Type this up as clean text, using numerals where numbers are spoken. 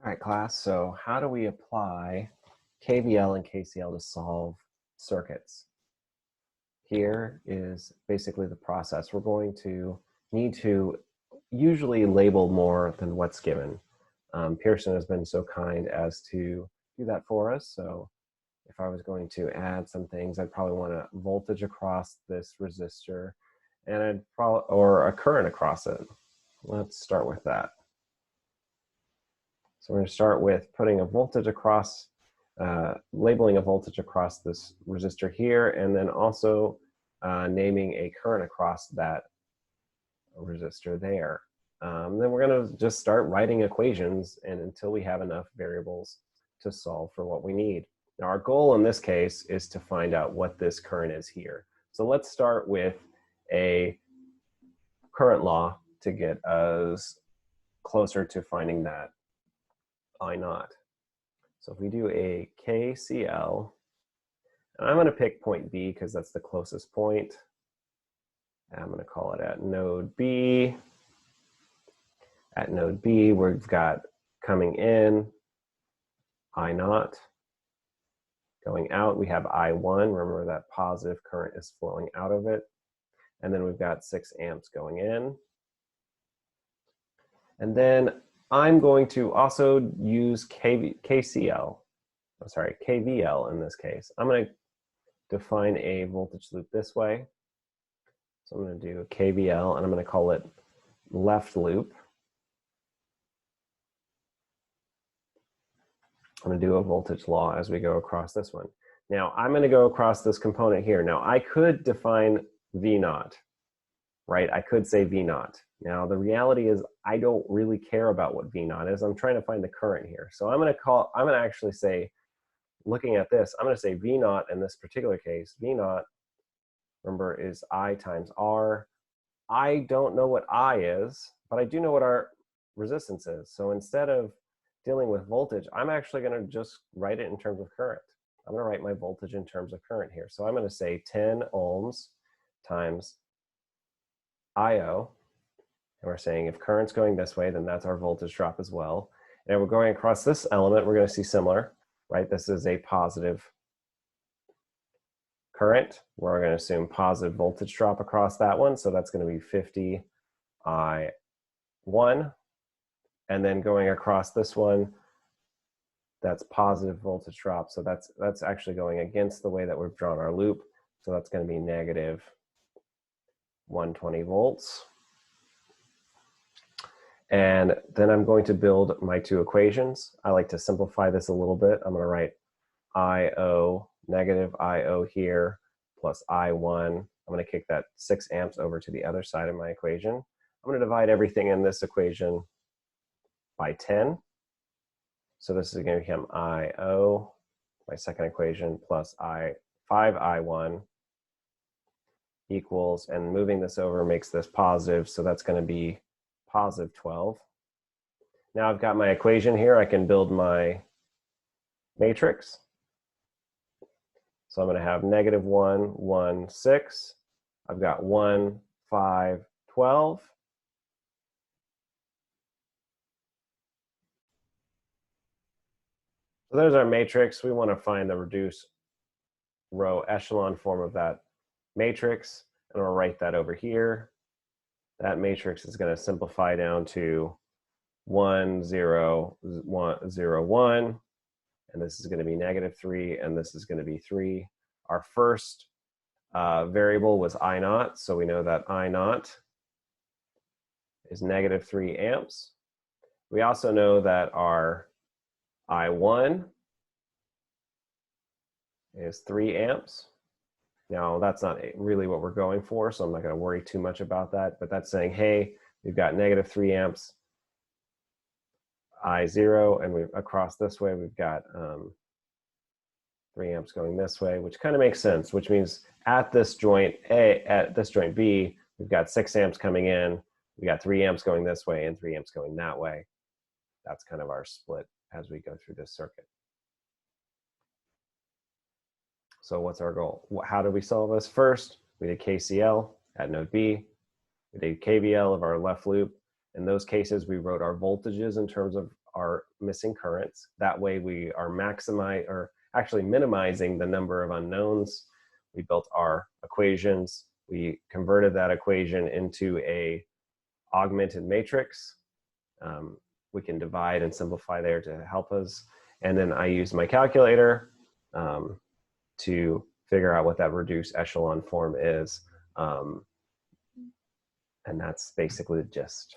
All right, class. So how do we apply KVL and KCL to solve circuits? Here is basically the process. We're going to need to usually label more than what's given. Pearson has been so kind as to do that for us. So if I was going to add some things, I'd probably want a voltage across this resistor and or a current across it. Let's start with that. So we're going to start with putting a voltage across, labeling a voltage across this resistor here, and then also naming a current across that resistor there. Then we're going to just start writing equations and until we have enough variables to solve for what we need. Now our goal in this case is to find out what this current is here. So let's start with a current law to get us closer to finding that I naught. So if we do a KCL, and I'm going to pick point B because that's the closest point. And I'm going to call it at node B. At node B, we've got coming in I naught. Going out, we have I1. Remember that positive current is flowing out of it. And then we've got 6 amps going in. And then I'm going to also use KVL in this case. I'm going to define a voltage loop this way. So I'm going to do a KVL, and I'm going to call it left loop. I'm going to do a voltage law as we go across this one. Now, I'm going to go across this component here. Now, I could define V naught, right? I could say V naught. Now, the reality is I don't really care about what V naught is. I'm trying to find the current here. So I'm going to actually say, looking at this, I'm going to say V naught in this particular case. V naught, remember, is I times R. I don't know what I is, but I do know what our resistance is. So instead of dealing with voltage, I'm actually going to just write it in terms of current. I'm going to write my voltage in terms of current here. So I'm going to say 10 ohms times IO. And we're saying if current's going this way, then that's our voltage drop as well. And if we're going across this element, we're going to see similar, right? This is a positive current. We're going to assume positive voltage drop across that one. So that's going to be 50 I1. And then going across this one, that's positive voltage drop. So that's actually going against the way that we've drawn our loop. So that's going to be negative 120 volts. And then I'm going to build my two equations. I like to simplify this a little bit. I'm going to write IO, negative IO here, plus I1. I'm going to kick that 6 amps over to the other side of my equation. I'm going to divide everything in this equation by 10. So this is going to become IO, my second equation, plus 5I1 equals, and moving this over makes this positive, so that's going to be positive 12. Now I've got my equation here. I can build my matrix. So I'm going to have negative 1, 1, 6. I've got 1, 5, 12. So there's our matrix. We want to find the reduced row echelon form of that matrix. And I'll write that over here. That matrix is going to simplify down to 1, 0, 1, 0, 1. And this is going to be negative 3, and this is going to be 3. Our first variable was I naught, so we know that I naught is negative 3 amps. We also know that our I1 is 3 amps. Now, that's not really what we're going for, so I'm not going to worry too much about that. But that's saying, hey, we've got negative 3 amps I0, and across this way, we've got 3 amps going this way, which kind of makes sense, which means at this joint A, at this joint B, we've got 6 amps coming in, we got 3 amps going this way, and 3 amps going that way. That's kind of our split as we go through this circuit. So what's our goal? How do we solve this? First, we did KCL at node B. We did KVL of our left loop. In those cases, we wrote our voltages in terms of our missing currents. That way we are actually minimizing the number of unknowns. We built our equations. We converted that equation into a augmented matrix. We can divide and simplify there to help us. And then I use my calculator to figure out what that reduced echelon form is. And that's basically the gist.